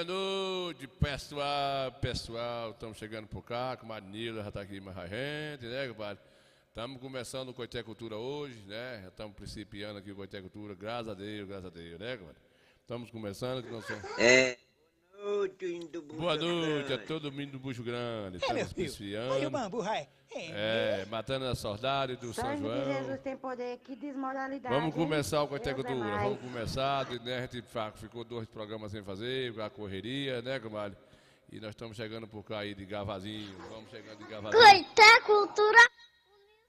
noite, pessoal, estamos chegando por cá, com o Nila já está aqui mais a gente, né, compadre? Estamos começando o Coité Cultura hoje, né? Já estamos principiando aqui o Coité Cultura, graças a Deus, né, compadre? Estamos começando. Boa noite a todo mundo do Bucho Grande. Estamos principiando. Matando a saudade do São João. De Jesus tem poder, que desmoralidade. Vamos começar o Coité Cultura, vamos começar, né? A gente ficou 2 programas sem fazer, a correria, né, comadre? E nós estamos chegando por cá aí de Gavazinho, vamos chegando de Gavazinho. Coité Cultura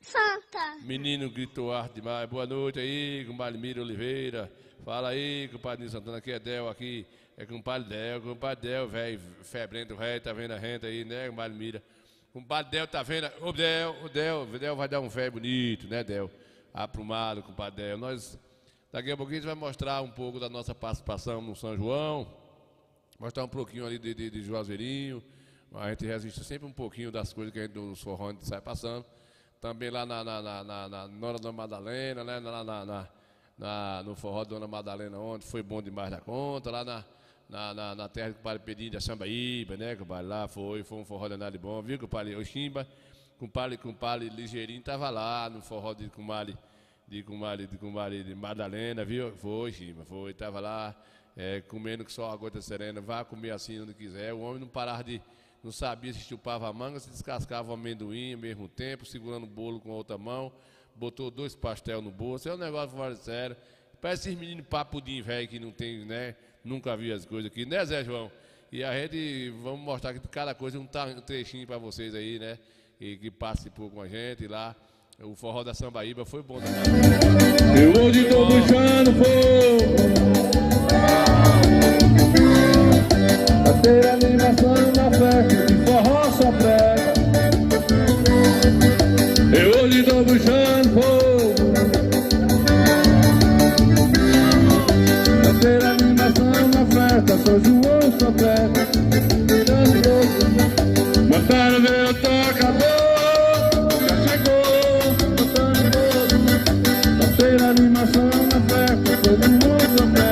Santa. Menino gritou arte demais. Boa noite aí, compadre Mira Oliveira. Fala aí, compadre Nilson Santana, aqui é Del, aqui é compadre Del, velho, febrento, velho, tá vendo a gente aí, né, compadre Mira? Compadre Del tá vendo, o Del vai dar um velho bonito, né, Del? Aprumado, compadre Del. Nós, daqui a pouquinho a gente vai mostrar um pouco da nossa participação no São João, mostrar um pouquinho ali de Juazeirinho, a gente resiste sempre um pouquinho das coisas que a gente, dos forró, a gente sai passando. Também lá na Nora da Madalena, né, no forró da Dona Madalena ontem, foi bom demais da conta, lá na terra do compadre Pedrinho de Açambaíba, né, compadre, lá foi um forró danado de bom, viu, compadre Oximba, compadre Ligeirinho tava lá no forró de comadre de Madalena, viu, foi, Ximba, foi, tava lá, comendo que só a gota serena, vá comer assim onde quiser, o homem não sabia se chupava a manga, se descascava o amendoim ao mesmo tempo, segurando o bolo com a outra mão, botou 2 pastel no bolso, é um negócio fora de sério. Parece esses meninos papudinho velho que não tem, né? Nunca vi as coisas aqui, né, Zé João? E a gente, vamos mostrar aqui cada coisa, um trechinho pra vocês aí, né? E que participou com a gente lá. O forró da Sambaíba foi bom também. Eu hoje tô puxando fogo. Pra ter animação na festa de forró só presta. Eu hoje tô puxando fogo. Pra ter animação na festa, São João só presta. Mandaram ver o tocador, já chegou, botando fogo. Pra ter animação na festa, todo mundo só presta.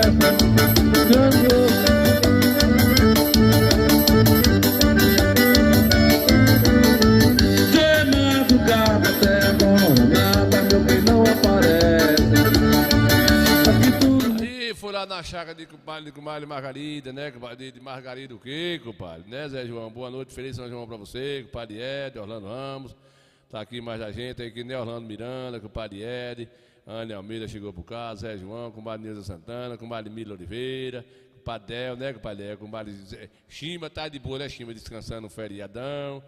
Na chácara de comadre Margarida, né? De Margarida o quê, compadre? Né, Zé João? Boa noite, feliz São João pra você, compadre Ed, Orlando Ramos. Tá aqui mais a gente, aqui, né? Orlando Miranda, compadre Ed, Anne Almeida chegou por cá, Zé João, compadre Nilza Santana, compadre Mila Oliveira, compadre Del, né, compadre Del, compadre Chima, tá de boa, né, Chima, descansando no feriadão.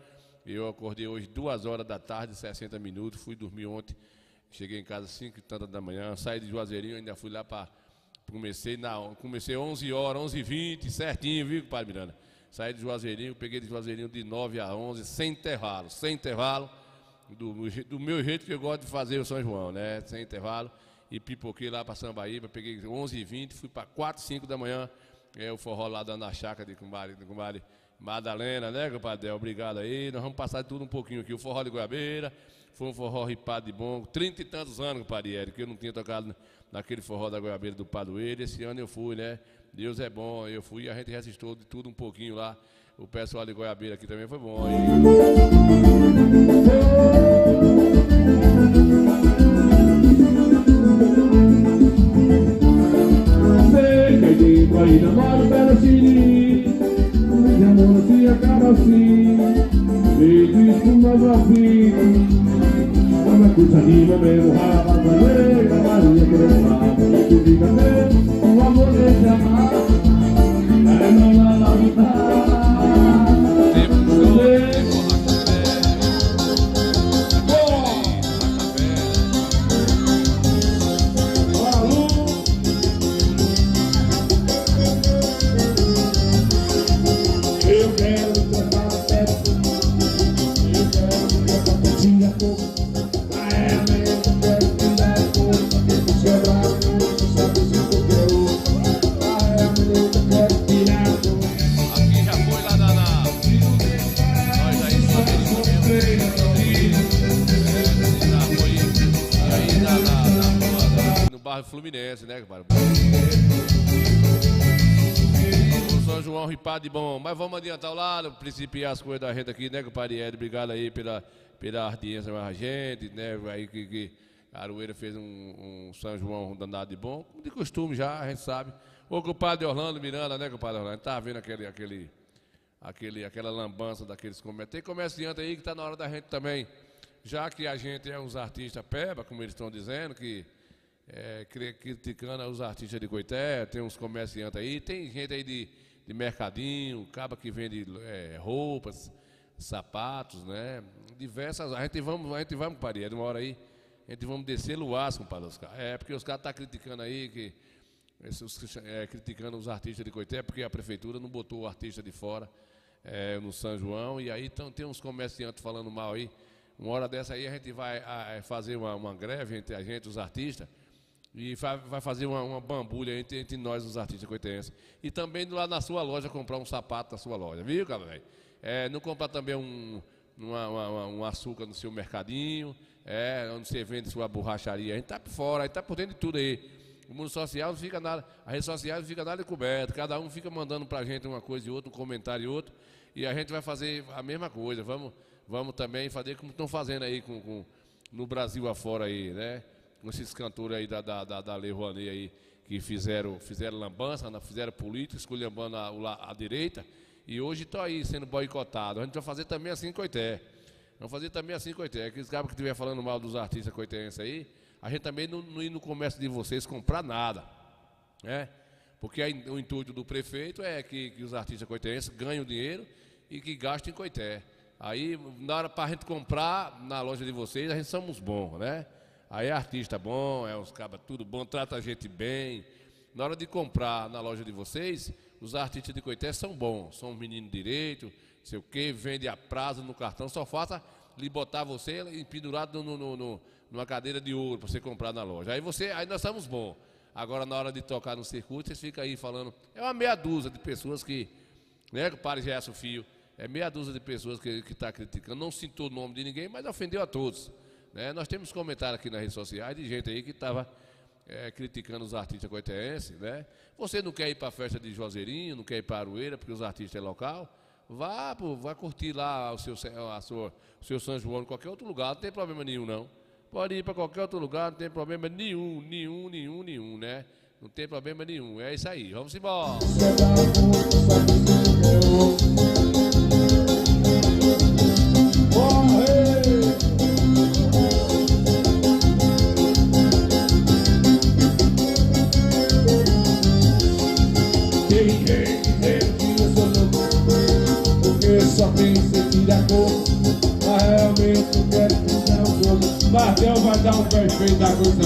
Eu acordei hoje 2 horas da tarde, 60 minutos, fui dormir ontem, cheguei em casa 5 e tantas da manhã, saí de Juazeirinho, ainda fui lá pra... Comecei 11 horas, 11h20, certinho, viu, compadre Miranda? Saí de Juazeirinho, peguei de Juazeirinho de 9 a 11, sem intervalo, do meu jeito que eu gosto de fazer o São João, né? Sem intervalo, e pipoquei lá para Sambaíba, peguei 11h20, fui para 4, 5 da manhã, o forró lá dando a chácara de comadre Madalena, né, compadre? Obrigado aí, nós vamos passar de tudo um pouquinho aqui, o forró de Goiabeira, foi um forró ripado de bom, 30 e tantos anos, compadre Érico, que eu não tinha tocado naquele forró da Goiabeira do Padroeiro. Esse ano eu fui, né? Deus é bom, eu fui e a gente resistiu de tudo um pouquinho lá. O pessoal de Goiabeira aqui também foi bom. Sei que digo aí namora um pedacinho, de amor se acaba assim, e diz com novo afim. Uma coisa rima, meu rabo, a Maria Crespada, tu fica mesmo, o amor deixa amar, é não lá vida. Eu quero cantar a festa, eu quero cantar a festinha pouco. Fluminense, né, compadre? O São João e pá de bom. Mas vamos adiantar o lado, principiar as coisas da gente aqui, né, compadre Ed? Obrigado aí pela audiência mais a gente, né? Aí que a Aroeira fez um São João danado de bom, de costume já, a gente sabe. O compadre Orlando Miranda, né, compadre Orlando? Tá vendo aquela lambança daqueles comerciantes. Tem comerciante aí que tá na hora da gente também, já que a gente é uns artistas peba, como eles estão dizendo, que criticando os artistas de Coité, tem uns comerciantes aí, tem gente aí de mercadinho, caba que vende roupas, sapatos, né? Diversas. A gente vamos, compadre, uma hora aí. A gente vamos descer Luás, compadre Oscar. Porque os caras estão criticando aí, criticando os artistas de Coité, porque a prefeitura não botou o artista de fora no São João. E aí tem uns comerciantes falando mal aí. Uma hora dessa aí a gente vai fazer uma greve entre a gente, os artistas, e vai fazer uma bambulha entre nós, os artistas coitenses. E também lá na sua loja, comprar um sapato na sua loja, viu, cara, velho? Não comprar também um açúcar no seu mercadinho, onde você vende sua borracharia. A gente tá por fora, a gente tá por dentro de tudo aí. O mundo social não fica nada, a rede social não fica nada coberto, cada um fica mandando pra gente uma coisa e outra, um comentário e outro, e a gente vai fazer a mesma coisa. Vamos também fazer como estão fazendo aí no Brasil afora aí, né? Com esses cantores aí da Lei Rouanet aí, que fizeram lambança, fizeram política, esculhambando a direita, e hoje estão aí sendo boicotados. A gente vai fazer também assim em Coité. Vamos fazer também assim em Coité. Aqueles cabos que estiver falando mal dos artistas coitenses aí, a gente também não ir no comércio de vocês comprar nada, né? Porque o intuito do prefeito é que os artistas coitenses ganhem dinheiro e que gastem em Coité. Aí, na hora para a gente comprar na loja de vocês, a gente somos bons, né? Aí é artista bom, os cabas tudo bom, trata a gente bem. Na hora de comprar na loja de vocês, os artistas de Coité são bons, são meninos direito, sei o quê, vende a prazo no cartão, só falta lhe botar você pendurado numa cadeira de ouro para você comprar na loja. Aí nós somos bons. Agora, na hora de tocar no circuito, vocês ficam aí falando. É uma meia dúzia de pessoas que, né, que o padre Gerson Fio, meia dúzia de pessoas que está criticando. Não citou o nome de ninguém, mas ofendeu a todos, né? Nós temos comentários aqui nas redes sociais de gente aí que estava criticando os artistas coitenses, né? Você não quer ir para a festa de Juazeirinho, não quer ir para Aroeira, porque os artistas é local, vá curtir lá o seu São João em qualquer outro lugar, não tem problema nenhum, não. Pode ir para qualquer outro lugar, não tem problema nenhum, né? Não tem problema nenhum, é isso aí, vamos embora. Só pensa em tirar cor, mas realmente eu quero tirar o corpo. Martel vai dar um perfeito da coisa.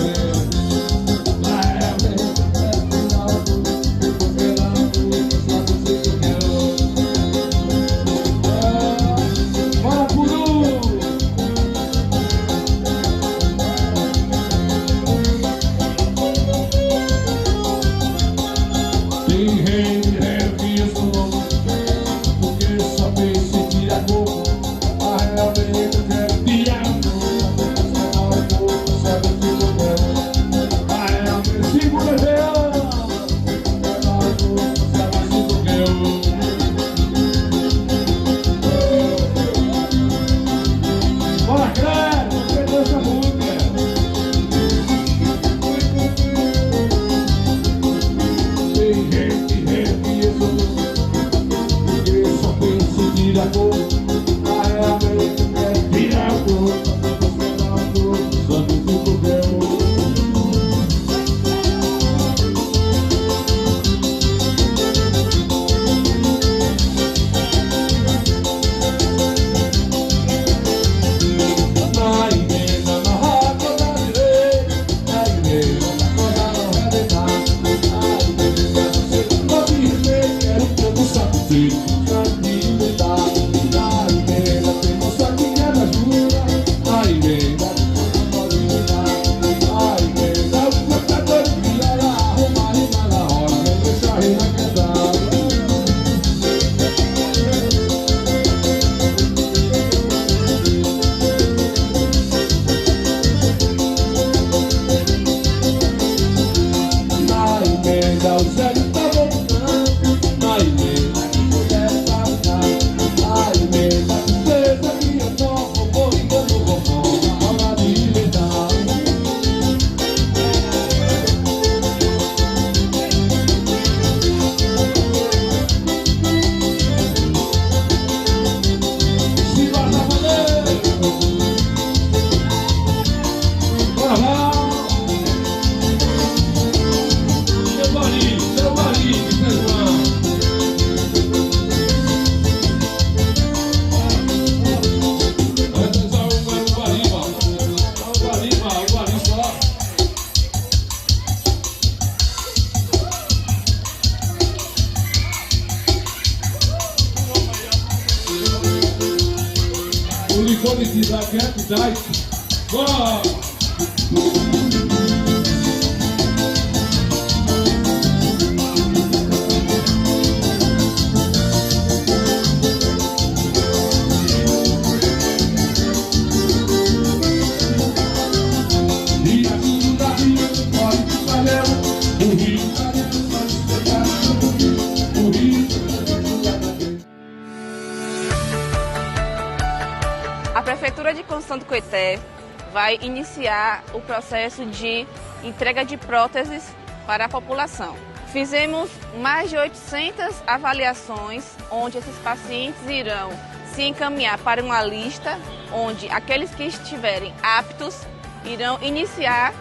Mas realmente eu quero tirar o corpo, porque lá no só você que eu quero. Bora, Puru! Tem rei que eu sou louco, porque só pensa em tirar cor, mas realmente eu quero tirar o corpo, sabe o que eu quero. Mas realmente segura ela, sabe o que eu quero. Bora, Cleber, você dança muito, tem gente que eu sou louco, porque só penso em tirar cor, mas realmente eu quero tirar o corpo, sabe o que eu quero. Na igreja, na roda da direita, na igreja, na roda da direita, na igreja, você pode ver, quero que eu não sabe feito, na liberdade, na O licor de cidade é cidade. Bora! A Prefeitura de Constituição do Coité vai iniciar o processo de entrega de próteses para a população. Fizemos mais de 800 avaliações, onde esses pacientes irão se encaminhar para uma lista, onde aqueles que estiverem aptos irão iniciar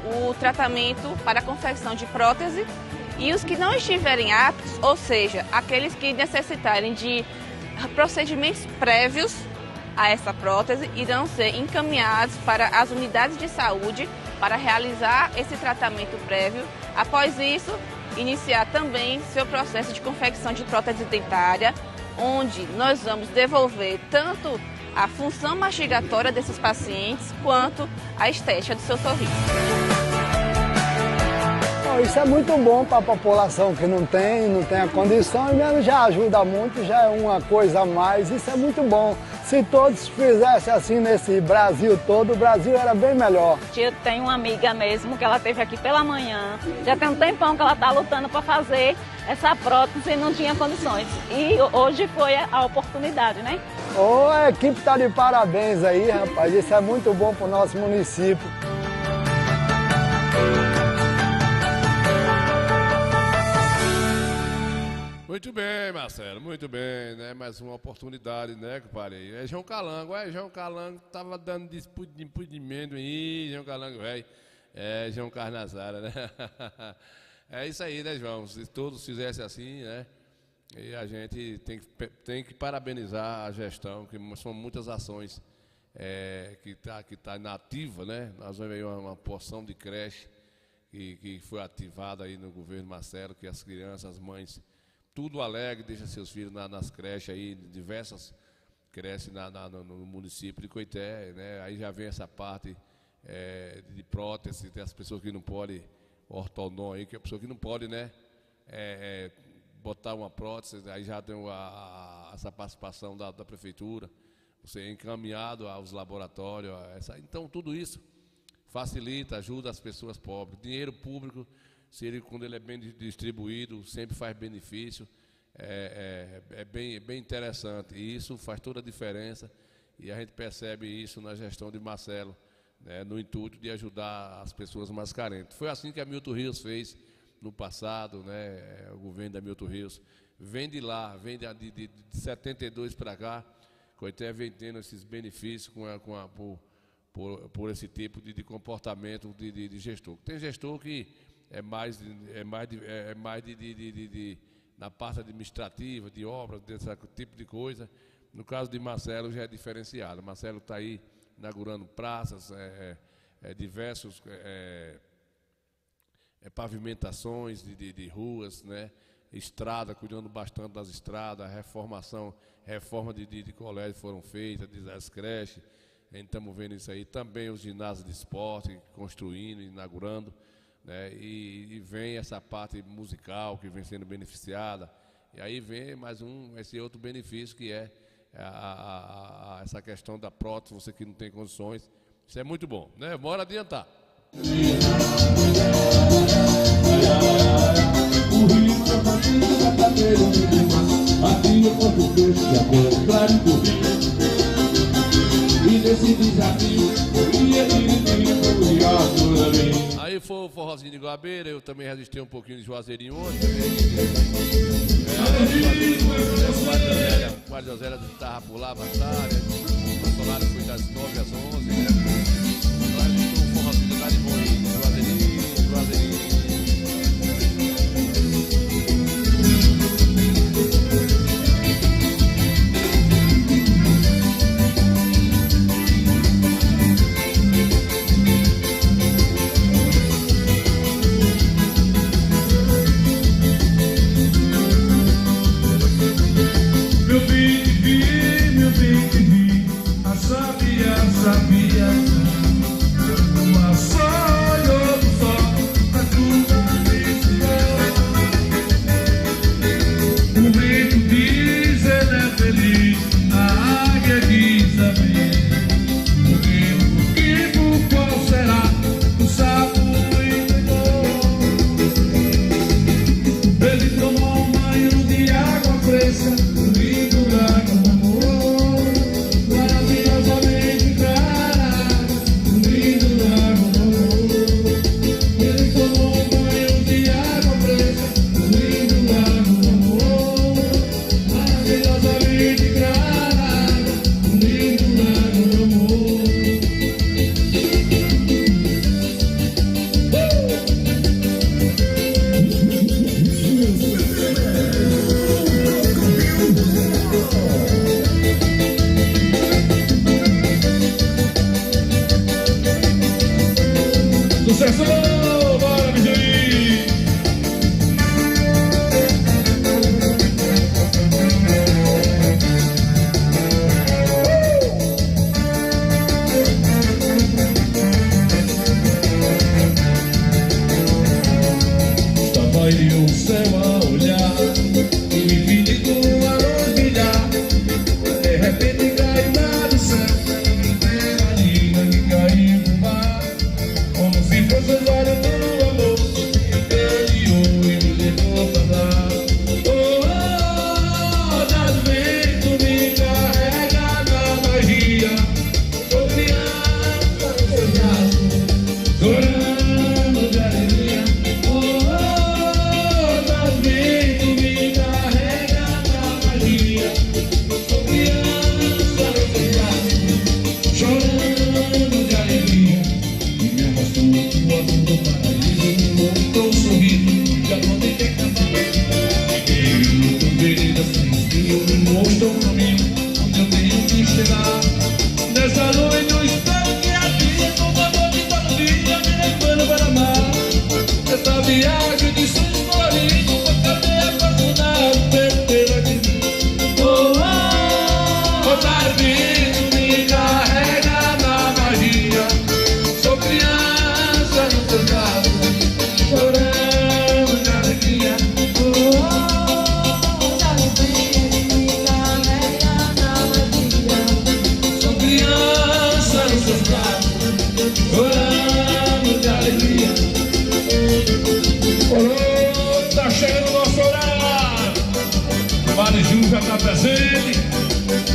o tratamento para a confecção de prótese e os que não estiverem aptos, ou seja, aqueles que necessitarem de procedimentos prévios a essa prótese, irão ser encaminhados para as unidades de saúde para realizar esse tratamento prévio. Após isso, iniciar também seu processo de confecção de prótese dentária, onde nós vamos devolver tanto a função mastigatória desses pacientes quanto a estética do seu sorriso. Isso é muito bom para a população que não tem a condição, e mesmo já ajuda muito, já é uma coisa a mais, isso é muito bom. Se todos fizessem assim nesse Brasil todo, o Brasil era bem melhor. Eu tenho uma amiga mesmo que ela esteve aqui pela manhã, já tem um tempão que ela está lutando para fazer essa prótese e não tinha condições. E hoje foi a oportunidade, né? A equipe está de parabéns aí, rapaz, isso é muito bom para o nosso município. Muito bem, Marcelo, muito bem, né? Mais uma oportunidade, né, compadre? É João Calango, João Calango tava dando despedimento aí, João Calango, velho. É João Carnazara, né? É isso aí, né, João? Se todos fizessem assim, né? E a gente tem que parabenizar a gestão, que são muitas ações que tá na ativa, né? Nós vamos ver uma porção de creche que foi ativada aí no governo Marcelo, que as crianças, as mães, tudo alegre, deixa seus filhos nas creches aí, diversas creches no município de Coité, né? Aí já vem essa parte de prótese, tem as pessoas que não podem, ortodon aí, que é a pessoa que não pode, né? Botar uma prótese, aí já tem essa participação da prefeitura, você é encaminhado aos laboratórios, então tudo isso facilita, ajuda as pessoas pobres. Dinheiro público, quando ele é bem distribuído, sempre faz benefício, é bem interessante, e isso faz toda a diferença, e a gente percebe isso na gestão de Marcelo, né, no intuito de ajudar as pessoas mais carentes. Foi assim que a Milton Rios fez no passado, né, o governo da Milton Rios, vem de lá, vem de 72 para cá, Coité vem tendo esses benefícios por esse tipo de comportamento de gestor. Tem gestor que é mais na parte administrativa, de obras, desse tipo de coisa. No caso de Marcelo já é diferenciado. Marcelo está aí inaugurando praças, diversos pavimentações de ruas, né? Estrada, cuidando bastante das estradas, reforma de colégio foram feitas, das creches, a gente estamos vendo isso aí, também os ginásios de esporte, construindo, inaugurando, né? E vem essa parte musical que vem sendo beneficiada, e aí vem mais esse outro benefício que é essa questão da prótese, você que não tem condições, isso é muito bom, né? Bora adiantar. Aí foi o forrozinho de Guabeira, eu também resisti um pouquinho de Juazeirinho hoje. O Mário José estava por lá bastante, o Solário foi das 9 às 11. Agora resisti um forrozinho de Juazeirinho, Juazeirinho.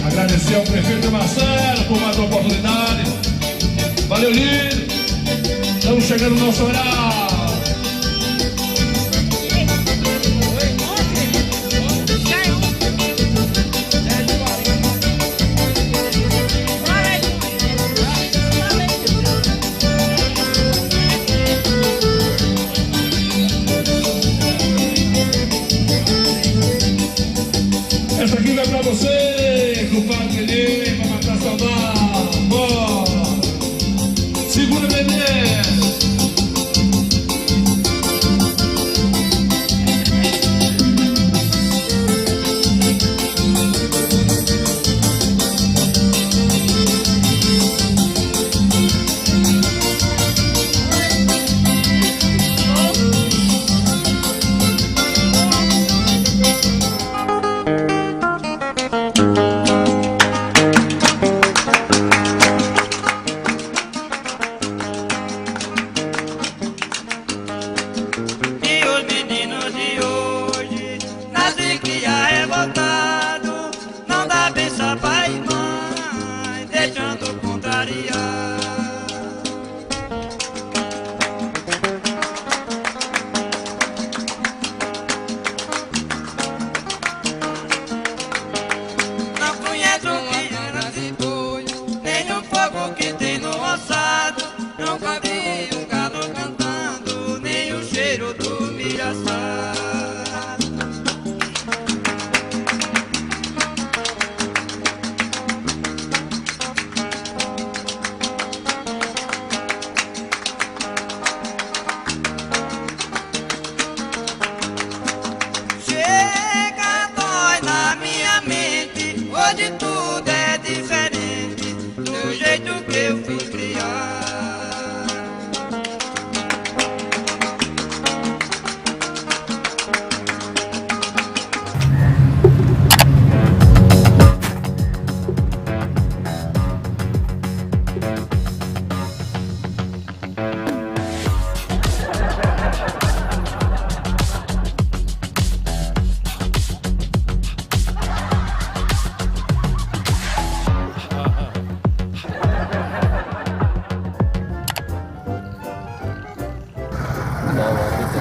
Agradecer ao prefeito Marcelo por mais uma oportunidade. Valeu, líder. Estamos chegando no nosso horário. Essa aqui vai pra você, compadre querido, pra matar a saudade. Bora! Segura, bebê!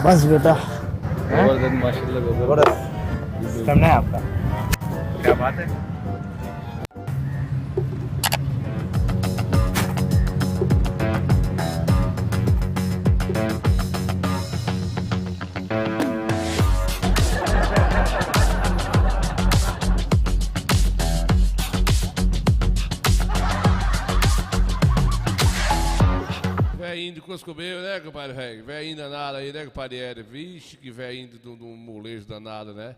बस बेटा करना है आपका। क्या बात है। Velhinho de Coscobeiro, né, compadre velho? Velhinho danado aí, né, compadre Éder? Vixe, que velhinho de um molejo danado, né?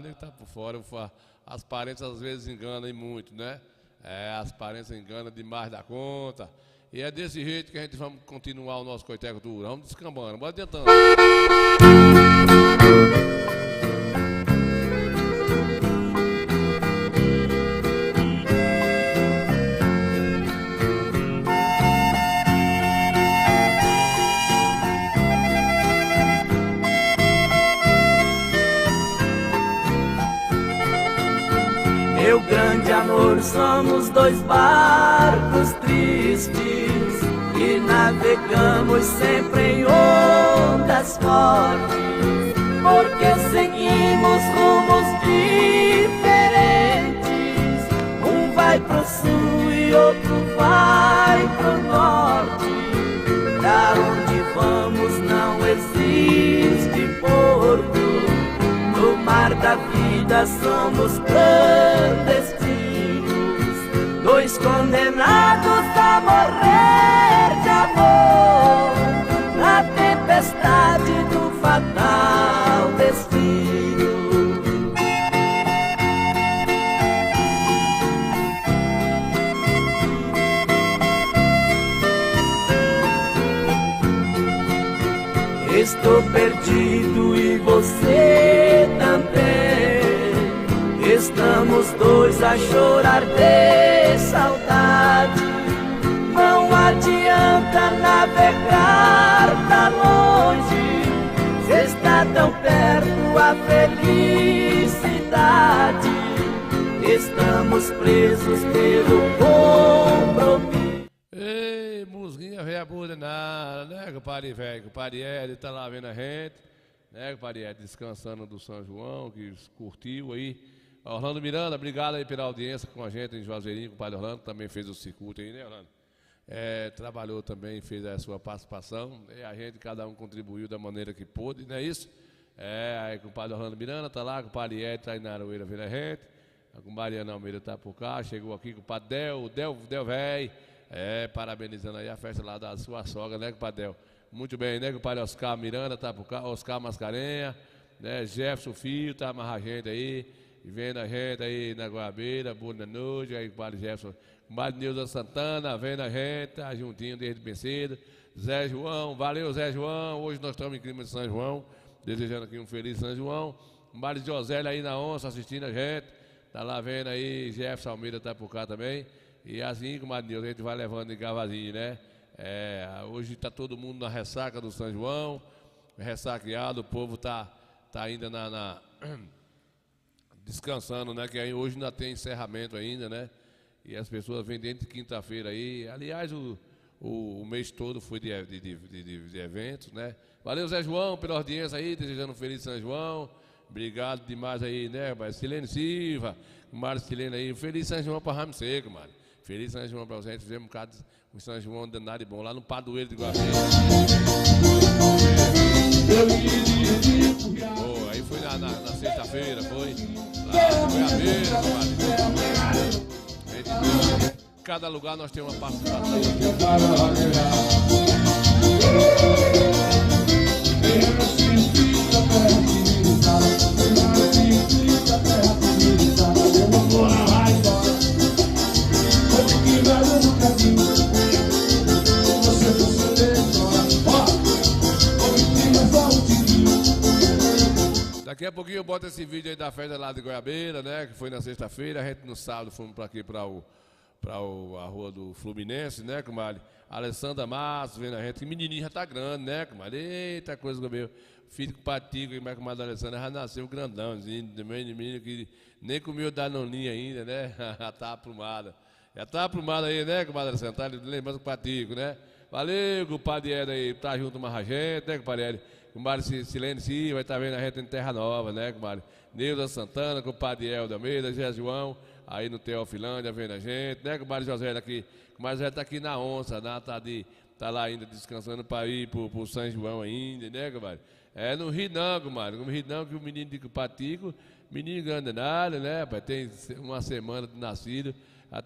Nem tá por fora. As parentes às vezes enganam e muito, né? É, as parentes enganam demais da conta. E é desse jeito que a gente vai continuar o nosso Coité Cultura. Vamos descambando, bora tentando. Meu grande amor, somos dois barcos tristes que navegamos sempre em ondas fortes, porque seguimos rumos diferentes. nossa vida somos clandestinos, dois condenados a morrer de amor, na tempestade do fatal destino. Estou perdido e você também. Estamos dois a chorar de saudade. Não adianta navegar pra longe, se está tão perto a felicidade. Estamos presos pelo compromisso. Ei, musguinha velha boa danada, né, compadre velho? Compadre Ed tá lá vendo a gente, né, compadre Ed, descansando do São João, que curtiu aí. Orlando Miranda, obrigado aí pela audiência com a gente em Juazeirinho, compadre Orlando também fez o circuito aí, né, Orlando? Trabalhou também, fez a sua participação, e a gente, cada um contribuiu da maneira que pôde, não é isso? Aí o compadre Orlando Miranda tá lá, o compadre Ed tá aí na Aroeira vendo a gente, a compadre Ana Almeida tá por cá, chegou aqui com o compadre Del velho. Parabenizando aí a festa lá da sua sogra, né, compadre Del? Muito bem, né, compadre Oscar Miranda, tá por cá, Oscar Mascarenha, né, Jefferson Filho, tá amarrando a gente aí, vendo a gente aí na Goiabeira, boa noite, aí compadre Jefferson, compadre Nilza Santana, vendo a gente, tá juntinho desde bem cedo, Zé João, valeu Zé João, hoje nós estamos em clima de São João, desejando aqui um feliz São João, compadre Josélia aí na onça, assistindo a gente, tá lá vendo aí, Jefferson Almeida tá por cá também. E assim, comadre, a gente vai levando de gavazinho, né? Hoje está todo mundo na ressaca do São João, ressaqueado, o povo tá ainda descansando, né? Que aí hoje ainda tem encerramento ainda, né? E as pessoas vêm dentro de quinta-feira aí. Aliás, o mês todo foi de eventos, né? Valeu, Zé João, pela audiência aí, desejando um feliz São João. Obrigado demais aí, né? Silene Silva, Mário Silene aí, um feliz São João para Ramos Seco, mano. Feliz São João para vocês, fizemos um bocado de São João danado e bom, lá no Padroeiro de Guapiá. Aí foi na sexta-feira, foi lá no Goiabeira, cada lugar nós temos uma participação. Daqui a pouquinho eu boto esse vídeo aí da festa lá de Goiabeira, né? Que foi na sexta-feira. A gente no sábado fomos para aqui, para a rua do Fluminense, né, comadre? Alessandra Matos, vendo a gente. Que menininho já tá grande, né, comadre? Eita coisa, meu filho com patico, e mais comadre Alessandra já nasceu grandãozinho, também menino que nem comeu danoninha ainda, né? Já tá aprumada. Já tá aprumada aí, né, comadre Alessandra? Tá lembrando o patico, né? Valeu, compadre Ed aí, tá junto mais a gente, né, compadre Ed? Compadre Silene Silva, vai estar vendo a gente em Terra Nova, né, compadre? Neuza Santana, compadre Helder Almeida, Zé João, aí no Teofilândia, vendo a gente, né, compadre José aqui. Compadre José tá aqui na onça, né, tá lá ainda descansando para ir pro São João ainda, né, compadre? Não ri não, compadre, não ri não, que o menino de Patico, menino grande nada, né, rapaz, tem uma semana de nascido,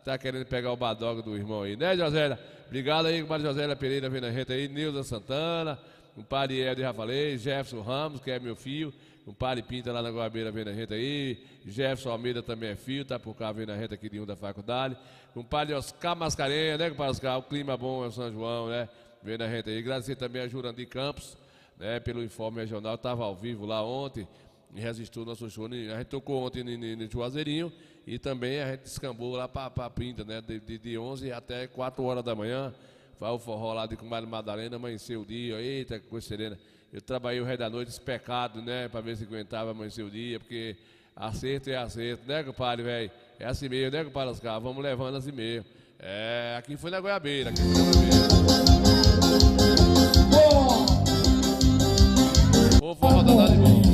tá querendo pegar o badoga do irmão aí, né, José? Obrigado aí, compadre José Pereira, vendo a gente aí, Neuza Santana, compadre Helder, já falei, Jefferson Ramos, que é meu filho, compadre Pinta lá na Goiabeira vendo a gente aí, Jefferson Almeida também é filho, tá por cá vendo a gente aqui de um da faculdade, compadre Oscar Mascarenha, né, compadre Oscar, o clima bom é o São João, né, vendo a gente aí, agradecer também a Jurandir Campos, né, pelo informe regional, estava ao vivo lá ontem, e resistiu o nosso show, a gente tocou ontem no Juazeirinho, e também a gente descambou lá para Pinta, né, de 11 até 4 horas da manhã, vai o forró lá de Comadre Madalena, amanheceu o dia, eita, que coisa serena. Eu trabalhei o resto da noite despecado, né, para ver se aguentava amanhecer o dia, porque acerto é acerto, né, compadre, velho? É assim mesmo, né, compadre Oscar? Vamos levando assim mesmo. Aqui foi na Goiabeira, aqui foi na Goiabeira. O forró danado de bom.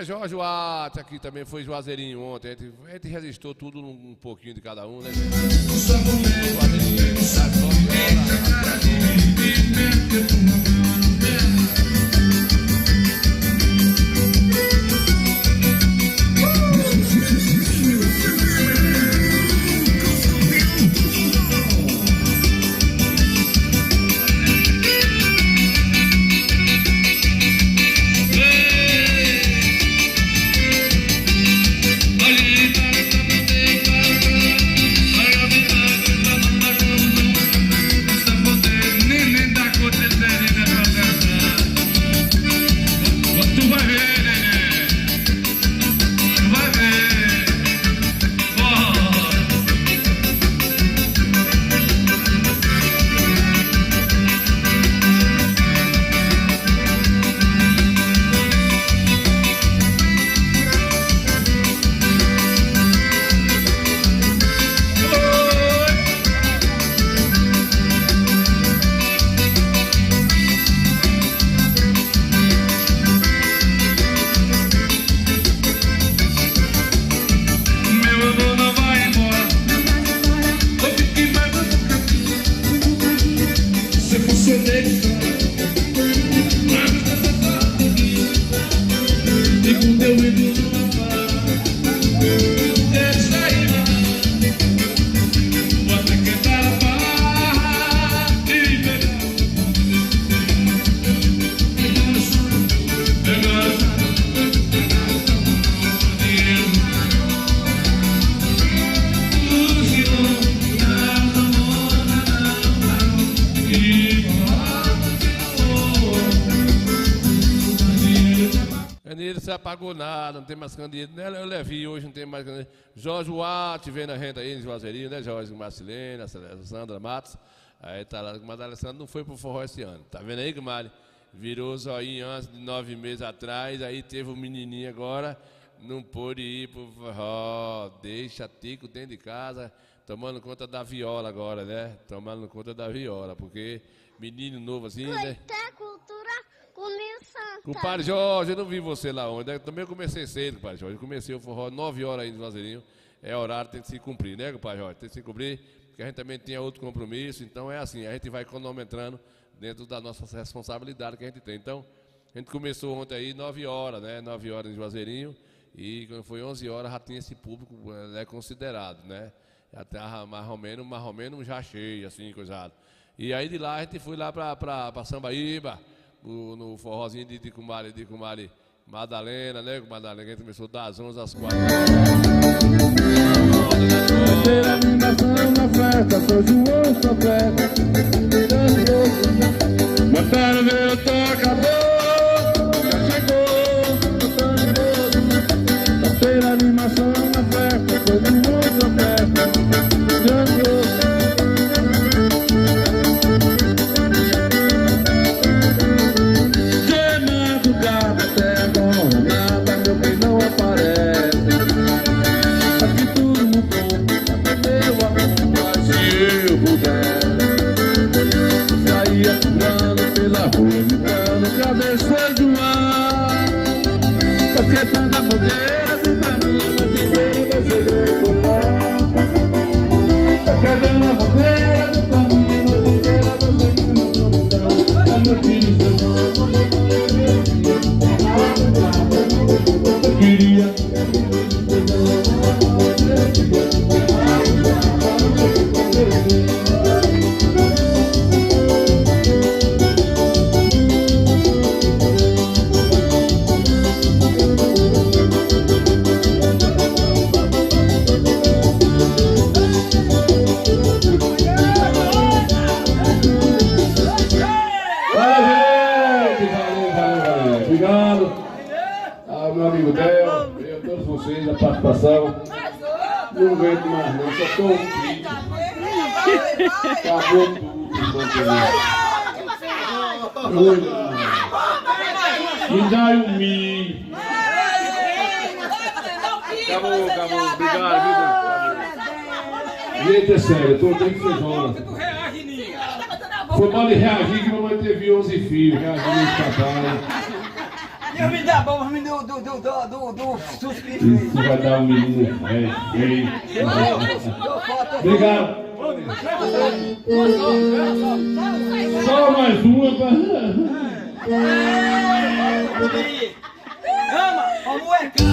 a Jorge Watt aqui também foi Juazeirinho ontem. A gente resistou tudo um pouquinho de cada um, né? Se apagou nada, não tem mais candidato. Eu levei hoje, não tem mais candidato. Jorge Watt vendo a gente aí em Juazeirinho, né? Jorge Marcilene, a Sandra Matos. Aí tá lá, mas a Alessandra não foi pro forró esse ano. Tá vendo aí, Guimari? Virou zoinho antes de 9 meses atrás, aí teve um menininho agora, não pôde ir pro forró. Deixa Tico dentro de casa, tomando conta da viola agora, né? Tomando conta da viola, porque menino novo assim, né? Compadre Jorge, eu não vi você lá ontem. Também comecei cedo, compadre Jorge. Eu comecei o forró 9 horas aí no Juazeirinho. É horário, tem que se cumprir, né, compadre Jorge? Tem que se cumprir, porque a gente também tinha outro compromisso. Então é assim, a gente vai cronometrando dentro da nossa responsabilidade que a gente tem. Então, a gente começou ontem aí 9 horas, né? 9 horas em Juazeirinho. E quando foi 11 horas já tinha esse público considerado, né? Até mais ou menos já cheio, assim, coisado. E aí de lá a gente foi lá pra Sambaíba. No forrozinho de Kumari Madalena, né? Com Madalena, que a gente começou das 11 às 4. Ter animação na festa, sou João, sou festa. Botaram meu tocador, já chegou, botando todo. Ter animação na festa, sou João, sou festa. Cabeça de mar, porque tanta fogueira se caminha, você veio por lá. Cadê uma fogueira se caminha, você veio por lá. É meu filho, eu queria. A participação, não aguento mais não, só estou triste. Acabou tudo. Me dá um milho. Acabou, obrigado, viu? Gente, é sério, eu tô tendo que ser zona. Foi mal de reagir que mamãe teve 11 filhos, reagiu nos papai. que me dá bom me do suscrito. Isso vai dar um menino. Obrigado. Só mais uma para. Ama, ó moleca.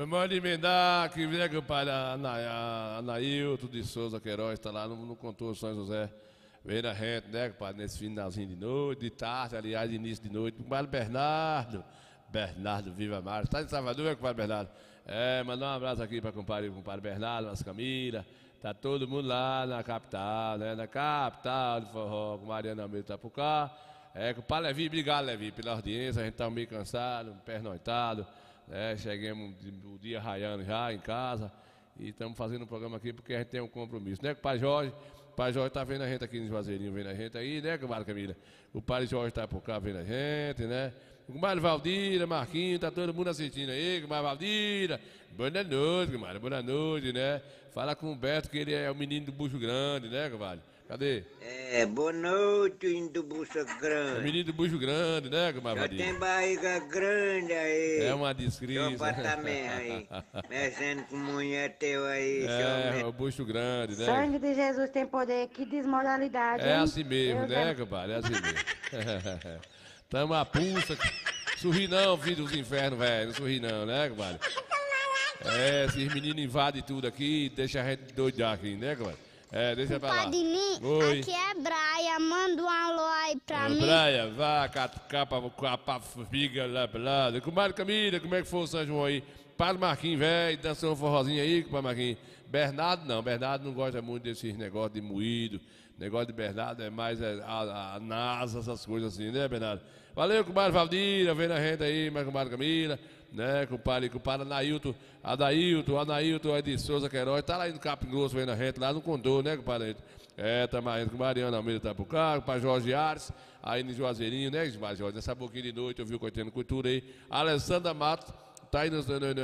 Mande emendar, que vem que o pai Anailton de Souza Queiroz está lá no Contorno São José. Vem na gente, né, pai, nesse finalzinho de noite, de tarde, aliás, início de noite. O pai Bernardo Viva Mar. Está em Salvador, é, compadre Bernardo? Mandar um abraço aqui para o compadre Bernardo, as Camila. Tá todo mundo lá na capital, né? Na capital de forró, com Mariana Almeida tá por cá. Compadre Levi, obrigado, Levi, pela audiência. A gente tá meio cansado, pernoitado. Chegamos o dia raiando já em casa e estamos fazendo um programa aqui porque a gente tem um compromisso, né, com o pai Jorge? O pai Jorge tá vendo a gente aqui no Juazeirinho, vendo a gente aí, né, comadre Camila? O pai Jorge tá por cá vendo a gente, né? O comadre Valdira, Marquinhos, tá todo mundo assistindo aí, comadre Valdira. Boa noite, comadre, boa noite, né? Fala com o Beto que ele é o menino do bucho grande, né, comadre? Cadê? Boa noite, menino do bucho grande. O menino do bucho grande, né, comadre Já Valdira? tem barriga grande aí. É uma descrição. Seu apartamento aí. Mexendo com mulher teu aí. O bucho grande, né? Sangue de Jesus tem poder, que desmoralidade. É hein? assim mesmo, né, compadre? É assim mesmo. Tamo a pulsa. Sorri não, filho dos infernos, velho. Não sorri não, né, compadre? Esses meninos invadem tudo aqui, deixa a gente doidar aqui, né, compadre? Deixa pra lá. Oi. Aqui é Braia, manda um alô aí pra mim. Braia, vá, capa, figa lá pra lá. Comadre Camila, como é que foi o São João aí? Padre Marquinhos, velho, dançou um forrozinho aí, compadre Marquinhos. Bernardo não gosta muito desses negócios de moído. Negócio de Bernardo é mais a NASA, essas coisas assim, né, Bernardo? Valeu, compadre Valdira, vem na gente aí, mais compadre Camila, né, compadre Anailton, Anailton de Souza Queiroz, tá lá no Capim Grosso, vem na gente, lá no Condor, né, compadre? Tá mais com Mariana Almeida, tá por cá, compadre Jorge Ares, aí no Juazeirinho, né, Jorge, nessa boquinha de noite, eu vi o Coitendo Cultura aí, Alessandra Matos, tá aí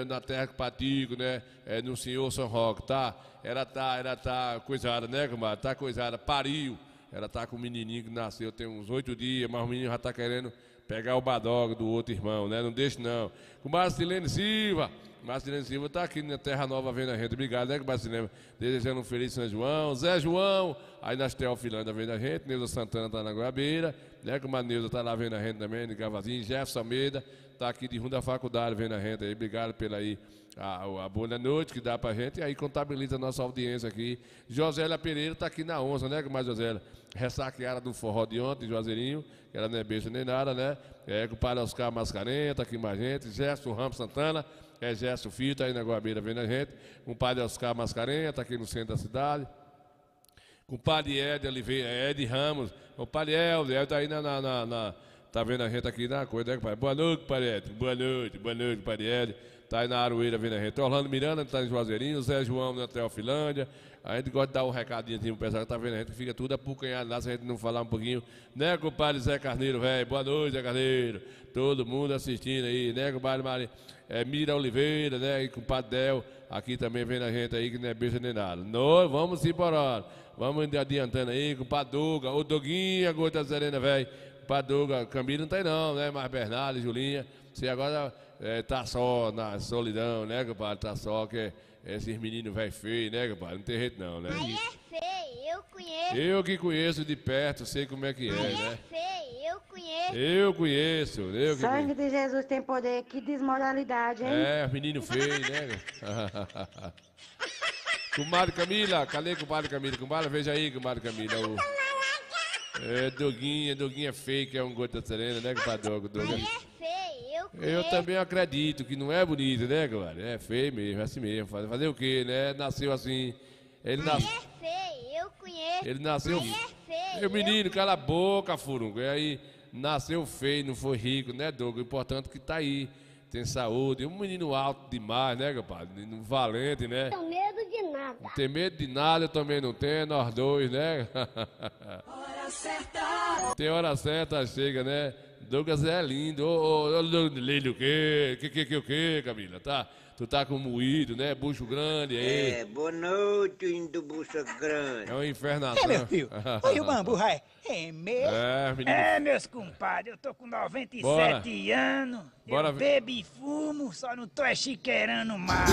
na terra com Patico, né, no Senhor São Roque, tá? Ela tá coisada, né, comadre? Tá coisada, pariu. Ela tá com um menininho que nasceu tem uns 8 dias, mas o menino já tá querendo pegar o badogo do outro irmão, né? Não deixa não. Com Marcelene Silva tá aqui na Terra Nova vendo a gente. Obrigado, né, Marcelene? Desejando um feliz São João. Zé João, aí nas Teofilândia vendo a gente. Neuza Santana tá na Goiabeira, né? Como a Neuza tá lá vendo a gente também, de Gavazinho. Jefferson Almeida tá aqui de rumo da faculdade vendo a gente aí. Obrigado pela aí. A boa noite que dá pra gente, e aí contabiliza a nossa audiência aqui. Josélia Pereira tá aqui na onça, né, mais Josélia? ressaqueada do forró de ontem, Juazeirinho, que ela não é besta nem nada, né? Com o padre Oscar Mascarenhas, tá aqui mais gente, Gerson Ramos Santana, Gerson Filho, tá aí na Guabira vendo a gente, com o padre Oscar Mascarenhas, tá aqui no centro da cidade, com o padre Ed Oliveira, Ed Ramos, o padre Helder, tá aí tá vendo a gente aqui na coisa, né, pai? Boa noite, padre Ed, boa noite, padre Ed, tá aí na Aroeira vendo a gente, Orlando Miranda, tá em Juazeirinho, Zé João na Teofilândia. A gente gosta de dar um recadinho pro pessoal que tá vendo a gente, fica tudo apucanhado lá, se a gente não falar um pouquinho, né, compadre Zé Carneiro, velho? Boa noite, Zé Carneiro. Todo mundo assistindo aí, né, compadre Mira Oliveira, né, e compadre Del, aqui também vendo a gente aí, que não é beijo nem nada. Nós vamos embora, vamos adiantando aí, compadre Duga, o Doguinha, Gota Serena, velho. Compadre Duga, Camilo não tem não, né, mas Bernardo, Julinha, você agora tá só na solidão, né, compadre, tá só, que esses meninos velho feio, né, compadre? Não tem jeito não, né? Aí é feio, eu conheço. Eu que conheço de perto, sei como é que é, aí né? É feio, eu conheço. Eu conheço, eu que Sangue de Jesus tem poder, que desmoralidade, hein? Menino feio, né? Comadre Camila, cadê comadre Camila? Comadre, veja aí, comadre Camila. Doguinha feio, que é um gota serena, né, compadre Doga? Aí é feio, eu também acredito que não é bonito, né, compadre? É feio mesmo, é assim mesmo. Fazer o quê, né? Nasceu assim. Ele nasceu. É feio, eu conheço. Ele nasceu. Aí é feio. Meu menino, cala a boca, furungo. E aí, nasceu feio, não foi rico, né, Douglas? O importante é que tá aí. Tem saúde. Um menino alto demais, né, compadre? Valente, né? Não tenho medo de nada. Não tem medo de nada, eu também não tenho, nós dois, né? Hora certa. Tem hora certa, chega, né? Douglas é lindo. Lindo o quê? O quê, Camila? Tá? Tu tá com moído, né? Bucho grande aí. Boa noite, indo bucho grande. É um infernação. Meu filho. Oi, o bambu, vai. Menino. Meus compadres, eu tô com 97 anos. Bora eu bebo e fumo, só não tô chiqueirando mais.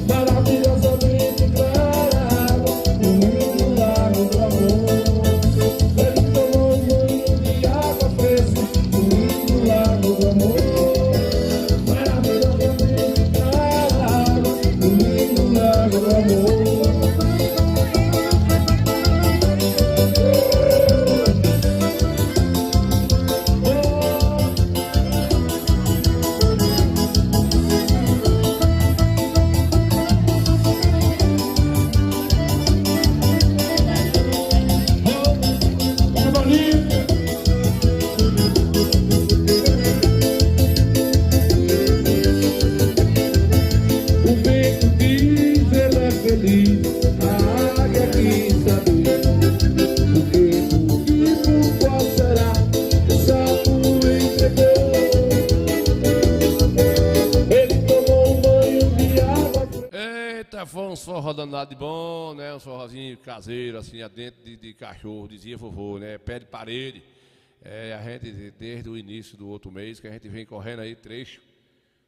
Maravilhosamente clara, no lindo lago do amor. forró danado de bom, né? Um forrozinho caseiro, assim, dentro de cachorro, dizia vovô, né? Pé de parede. A gente, desde o início do outro mês, que a gente vem correndo aí trecho,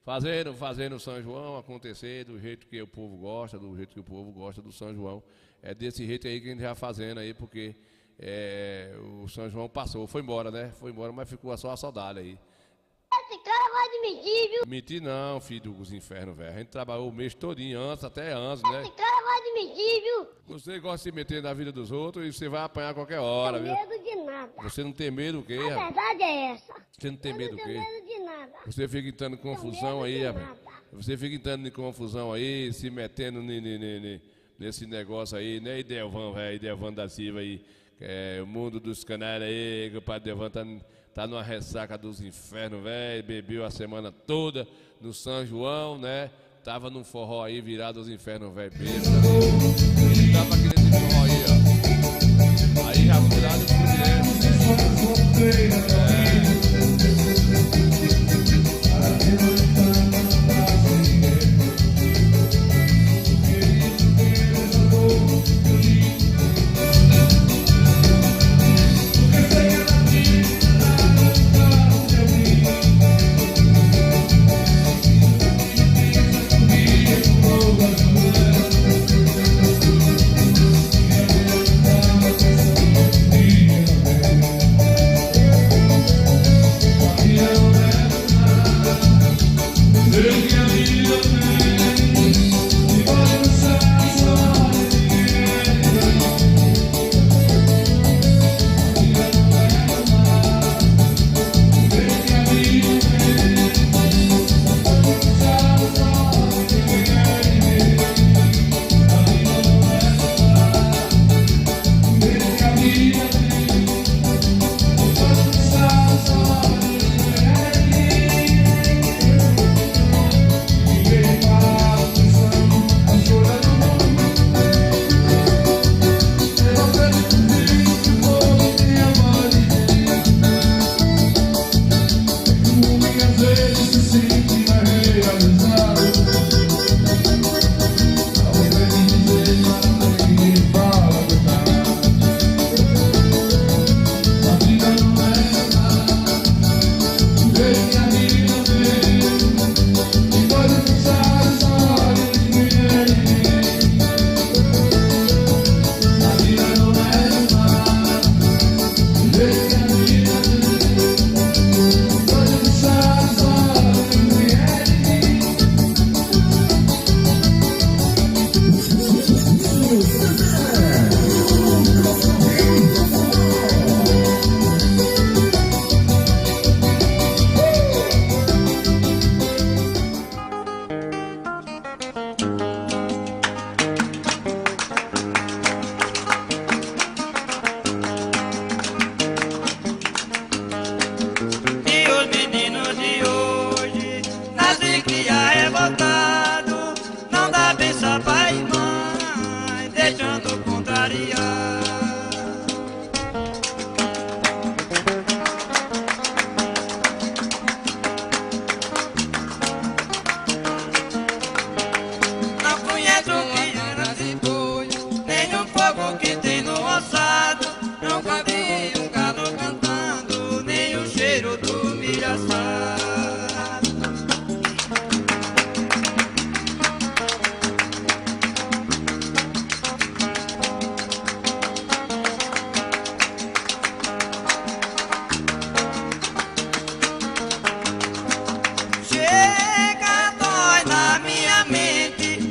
fazendo o São João acontecer do jeito que o povo gosta, do jeito que o povo gosta do São João. É desse jeito aí que a gente vai fazendo aí, porque o São João passou, foi embora, né? Foi embora, mas ficou só a saudade aí. Esse cara vai de mentir, viu? Mentir não, filho dos infernos, velho. A gente trabalhou o mês todinho, até antes, né? Esse cara vai de mentir, viu? Você gosta de se meter na vida dos outros e você vai apanhar a qualquer hora, viu? Não tenho medo de nada. Você não tem medo do quê, A rapaz? verdade é essa. Você não tem medo do Eu quê? não tenho medo de nada. Você fica entrando em confusão aí, rapaz. Você fica entrando em confusão aí, se metendo nesse negócio aí, né? Idelvan, velho, Idelvan da Silva aí. O mundo dos canais aí, que o Padre Idelvan tá numa ressaca dos infernos, velho. Bebeu a semana toda no São João, né? Tava num forró aí, virado aos infernos, velho. Ele tava aqui nesse forró aí, ó. Aí já foi lá no Fluminense.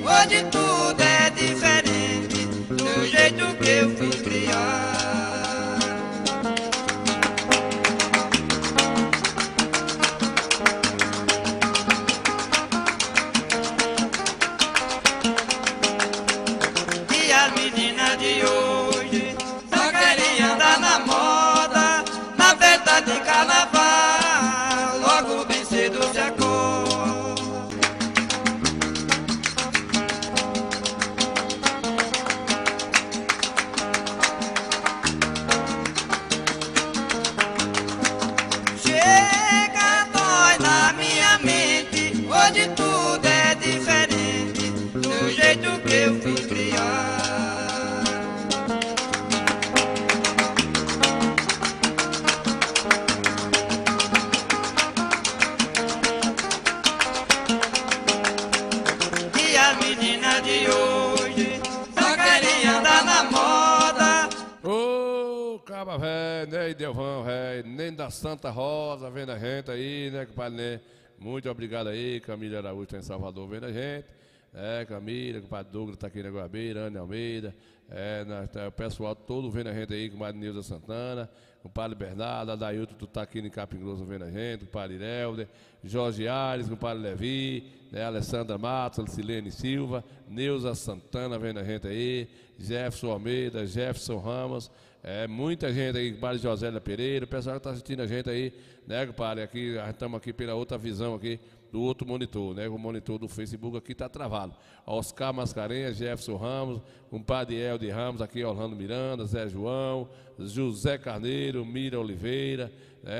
Hoje tudo é diferente do jeito que eu fui criado. Caba velho, né, Idelvão, velho, nem da Santa Rosa vendo a gente aí, né, compadre, né? Muito obrigado aí, Camila Araújo está em Salvador vendo a gente. Camila, compadre Douglas está aqui na Guabeira, Ana Almeida, o pessoal todo vendo a gente aí, compadre Neuza Santana, compadre Bernardo, Adailton, tu tá aqui em Capim Grosso vendo a gente, compadre Irelder, Jorge Ares, compadre Levi, né, Alessandra Matos, Silene Silva, Neuza Santana vendo a gente aí, Jefferson Almeida, Jefferson Ramos, muita gente aí, compadre Josélia Pereira, o pessoal que está assistindo a gente aí, né, compadre, aqui, estamos aqui pela outra visão aqui, do outro monitor, né? O monitor do Facebook aqui está travado. Oscar Mascarenhas, Jefferson Ramos, compadre Elde Ramos, aqui Orlando Miranda, Zé João, José Carneiro, Mira Oliveira.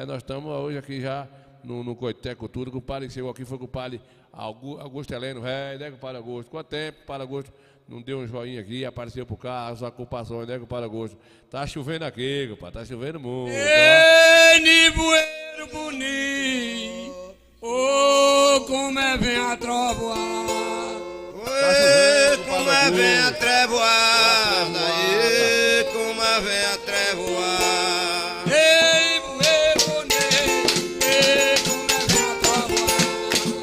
Nós estamos hoje aqui já no Coité Cultura. O compadre que chegou aqui foi o compadre Augusto Heleno, né, compadre Augusto? Quanto tempo, compadre Augusto? Não deu um joinha aqui, apareceu por cá, as ocupações, né, compadre Augusto? Tá chovendo aqui, compadre, tá chovendo muito. Ei, Nibueiro bonito! Oh, como é vem a trovoada, como é vem a trevoada, como é vem a trevoada. Ei, buê, bonê, ei, como é vem a trovoada,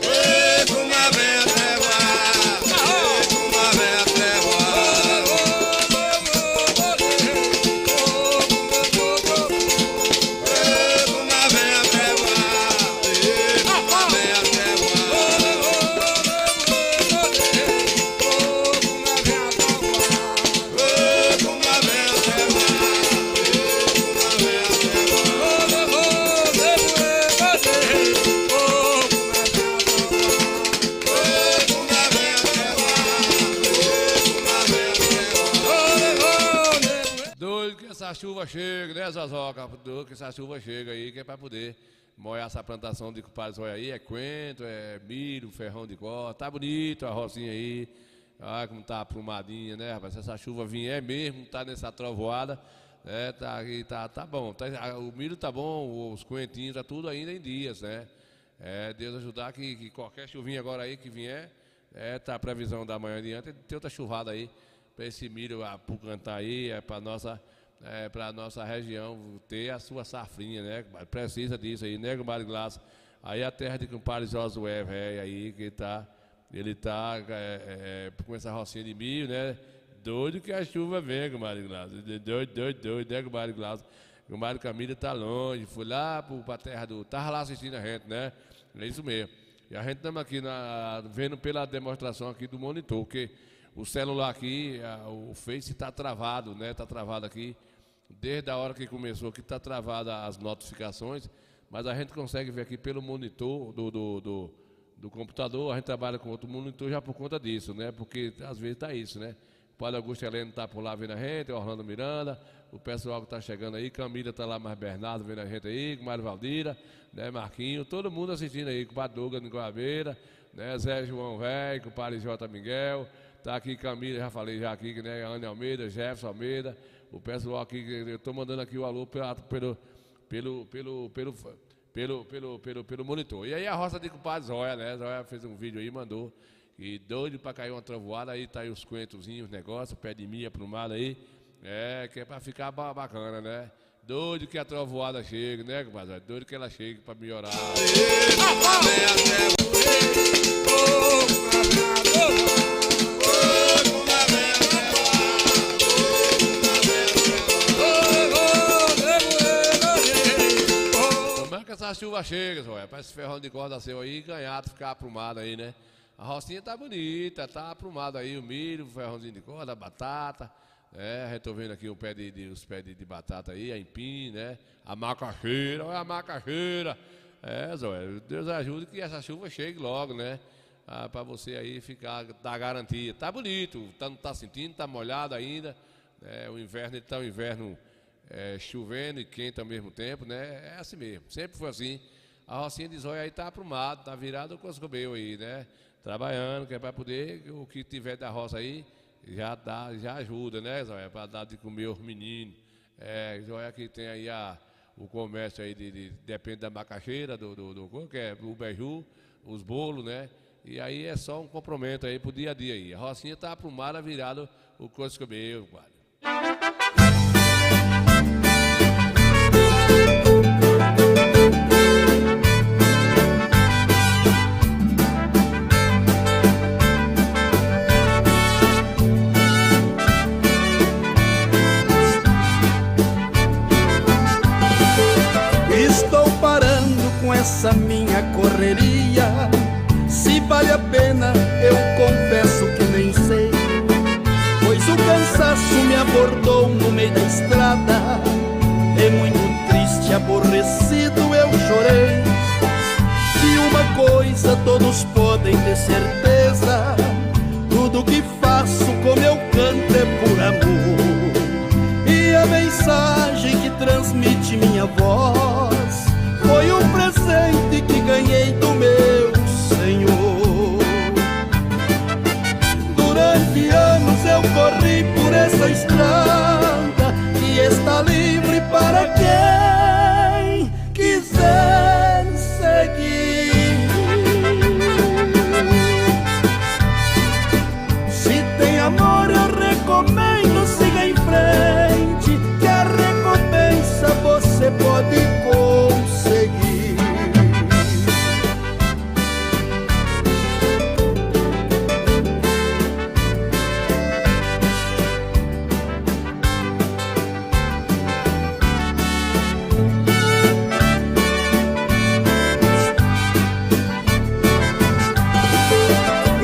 ei, como é vem a trevoada, ei, como é vem a trevoada. Ei, como é vem a trevoada. Essa chuva chega, né, Zozoca? Que essa chuva chega aí, que é para poder molhar essa plantação de compadres. Olha aí, é coentro, é milho, ferrão de corda. Tá bonito a rocinha aí. Olha como tá aprumadinha, né, rapaz? Se essa chuva vier mesmo, tá nessa trovoada, né, tá bom. O milho tá bom, os coentinhos, tá tudo ainda em dias, né? Deus ajudar que qualquer chuvinha agora aí que vier, tá a previsão da manhã adiante, tem outra chuvada aí, para esse milho apucantar aí, para nossa região ter a sua safrinha, né? Precisa disso aí, né, compadre Glass? Aí a terra de compadre Josué, velho, aí que ele tá com essa rocinha de milho, né? Doido que a chuva vem, compadre Glass. Doido, né, compadre Glass? O compadre Camila tá longe, foi lá pra terra tava lá assistindo a gente, né? É isso mesmo. E a gente estamos aqui vendo pela demonstração aqui do monitor, que o celular aqui, o Face está travado, né? Está travado aqui. Desde a hora que começou aqui está travada as notificações, mas a gente consegue ver aqui pelo monitor do computador. A gente trabalha com outro monitor já por conta disso, né? Porque às vezes está isso, né? O Paulo Augusto Heleno está por lá vendo a gente, Orlando Miranda, o pessoal que está chegando aí, Camila está lá, mais Bernardo vendo a gente aí, com Mário Valdira, né, Marquinho, todo mundo assistindo aí, com o Padre Douglas de Guabeira, né, Zé João Velho, com o Padre J. Miguel, tá aqui Camila, já falei já aqui, né, Ana Almeida, Jefferson Almeida, o pessoal aqui, eu estou mandando aqui o alô pelo monitor. E aí a roça de compadre Zóia, né, Zóia fez um vídeo aí, mandou, e doido para cair uma trovoada, aí tá aí os coentrozinhos, negócio, pé de milho aprumado aí, que é para ficar bacana, né? Doido que a trovoada chegue, né, compadre? Doido que ela chegue para melhorar. Como é que essa chuva chega, Zóia? Para esse ferrão de corda seu aí, ganhado, ficar aprumado aí, né? A rocinha tá bonita, tá aprumado aí o milho, o ferrãozinho de corda, a batata. A gente tá vendo aqui os pés de batata aí, a empim, né? A macaxeira, olha a macaxeira. Zóia, Deus ajude que essa chuva chegue logo, né? Para você aí ficar, dar garantia. Tá bonito, não tá sentindo, tá molhado ainda. O inverno, ele tá um inverno chovendo e quente ao mesmo tempo, né? É assim mesmo, sempre foi assim. A rocinha de Zóia aí tá aprumado, tá virado com os cobeiros aí, né? Trabalhando, que é para poder, o que tiver da roça aí, já ajuda, né, Zóia? Para dar de comer os meninos. Zóia que tem aí o comércio aí, depende da macaxeira, que é o beiju, os bolos, né? E aí é só um comprometo aí pro dia a dia aí. A rocinha tá aprumada, virado o coisa que comeu, quadro. essa minha correria. Se vale a pena, eu confesso que nem sei, pois o cansaço me abordou no meio da estrada. E muito triste, aborrecido eu chorei. De uma coisa todos podem ter certeza: tudo que faço, como eu canto, é por amor. E a mensagem que transmite minha voz foi um presente que ganhei do meu Senhor. Durante anos eu corri por essa estrada que está livre para quem quiser seguir. Se tem amor eu recomendo, siga em frente, que a recompensa você pode conseguir.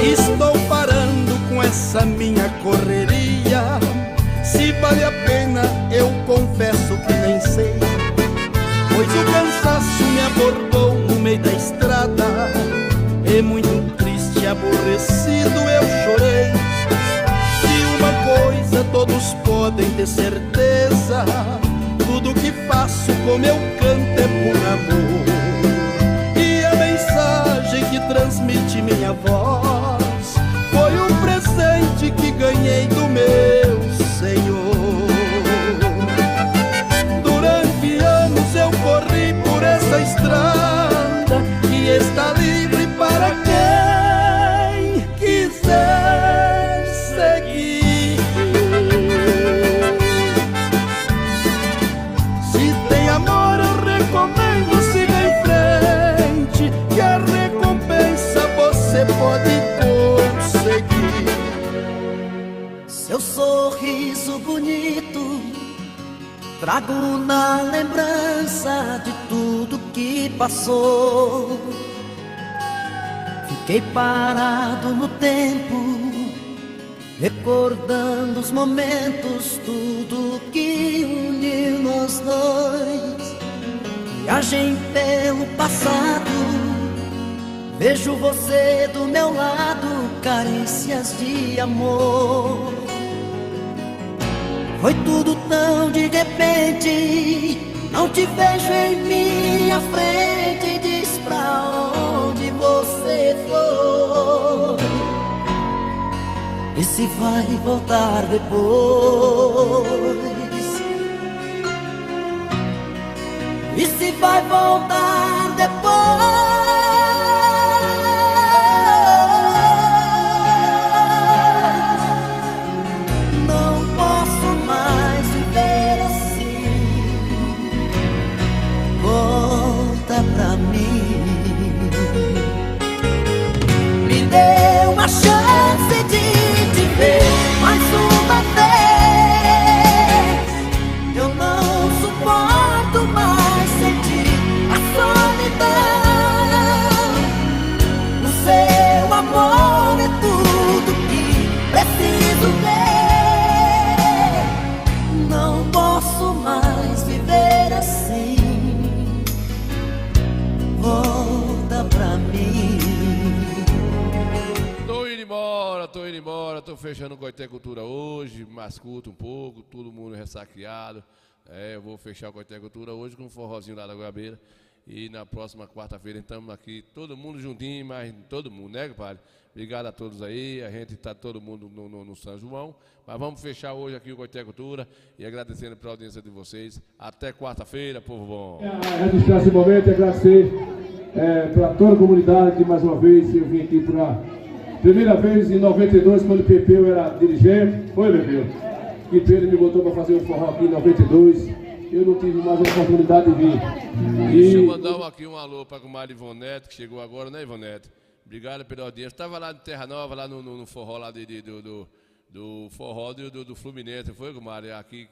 Estou parando com essa minha correria. Se vale a pena, eu confesso que nem sei, pois o cansaço me abordou no meio da estrada. E muito triste, aborrecido eu chorei. De uma coisa todos podem ter certeza: tudo que faço, como eu canto, é por amor. E a mensagem que transmite minha voz foi um presente que ganhei do meu Senhor. Durante anos eu corri por essa estrada que está livre para quem quiser seguir. Se tem amor eu recomendo, siga em frente, que a recompensa você pode conseguir. Seu sorriso bonito trago na lembrança de tudo que passou. Fiquei parado no tempo, recordando os momentos, tudo que uniu nós dois. Viagem pelo passado, vejo você do meu lado, carícias de amor. Foi tudo tão de repente, não te vejo em minha frente. Diz pra onde você foi e se vai voltar depois. E se vai voltar depois. Pra mim, me dê uma chance de te ver mais uma vez. Eu não suporto mais sentir a solidão. O seu amor é tudo que preciso ver. Não posso mais viver assim. Volta pra mim. Tô indo embora, tô fechando o Coité Cultura hoje, mais curto um pouco, todo mundo ressaqueado. Eu vou fechar o Coité Cultura hoje com um forrozinho lá da Goiabeira. E na próxima quarta-feira estamos aqui, todo mundo juntinho, mas todo mundo, né, compadre? Obrigado a todos aí, a gente tá todo mundo no São João. Mas vamos fechar hoje aqui o Coité Cultura e agradecendo pela audiência de vocês. Até quarta-feira, povo bom. Registrar esse momento e agradecer para toda a comunidade que mais uma vez eu vim aqui para primeira vez em 92, quando o Pepeu era dirigente. Foi, Pepeu? Que Pedro me botou para fazer um forró aqui em 92. Eu não tive mais a oportunidade de vir. Deixa eu mandar aqui um alô para a comadre Ivonete, que chegou agora, né, Ivonete? Obrigado pela audiência. Estava lá em Terra Nova, lá no forró lá do forró do Fluminense, foi, comadre? Aqui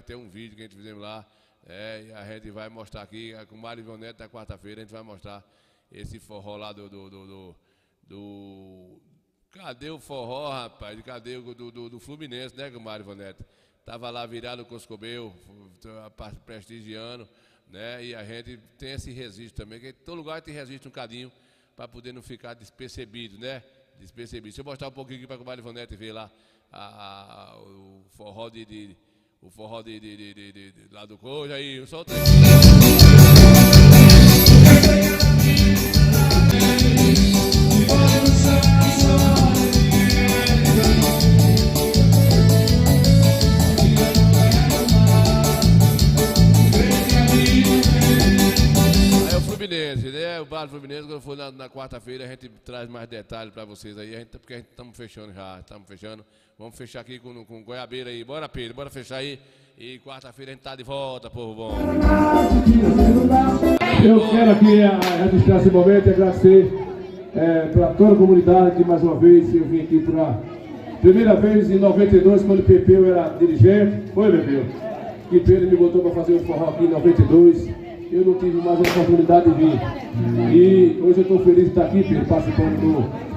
tem um vídeo que a gente fizemos lá. E a gente vai mostrar aqui, com o Mário Ivonete, na quarta-feira, a gente vai mostrar esse forró lá do cadê o forró, rapaz? Cadê o do Fluminense, né, com o Mário Ivonete? Tava lá virado o Coscobel, prestigiando, né? E a gente tem esse registro também, que todo lugar tem registro um cadinho, para poder não ficar despercebido, né? Despercebido. Deixa eu mostrar um pouquinho aqui para o Mário Ivonete ver lá o forró o forró lá do coisa aí, solta aí. Aí o Fluminense, né? O Bar Fluminense, quando for na quarta-feira, a gente traz mais detalhes para vocês aí, porque a gente estamos fechando já, Vamos fechar aqui com Goiabeira aí. Bora, Pedro, bora fechar aí. E quarta-feira a gente tá de volta, povo bom. Eu quero aqui registrar esse momento e agradecer para toda a comunidade que mais uma vez eu vim aqui para primeira vez em 92, quando o Pepeu era dirigente. Foi, Pepeu? Que Pedro me botou para fazer um forró aqui em 92. Eu não tive mais a oportunidade de vir. E hoje eu estou feliz de estar aqui, Pedro, participando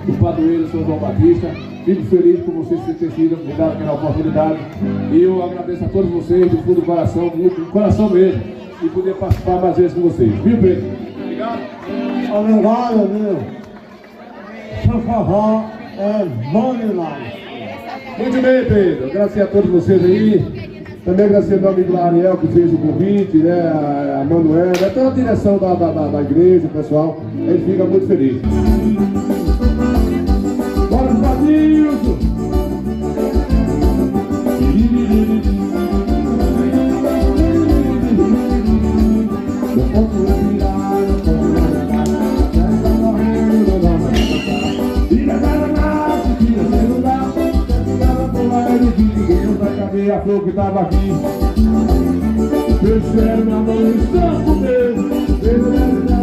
do padroeiro São João Batista. Fico feliz por vocês terem sido me dado aquela oportunidade. E eu agradeço a todos vocês, do fundo do coração, muito do coração mesmo, e poder participar mais vezes com vocês. Viu, Pedro? Obrigado. Obrigado, viu? Seu forró é bom demais. Muito bem, Pedro. Agradecer a todos vocês aí. Também agradecer ao meu amigo Ariel, que fez o convite, né? A Manuela, toda a direção da igreja, pessoal. A gente fica muito feliz. Bora, Padilson! Não posso respirar, não posso respirar. Essa morrendo, não dá pra cantar. Tira da nasce, tira celular. Ela pula, ele diz, eu vai caber a flor que tava aqui. Eu cheiro na mão e estampo mesmo.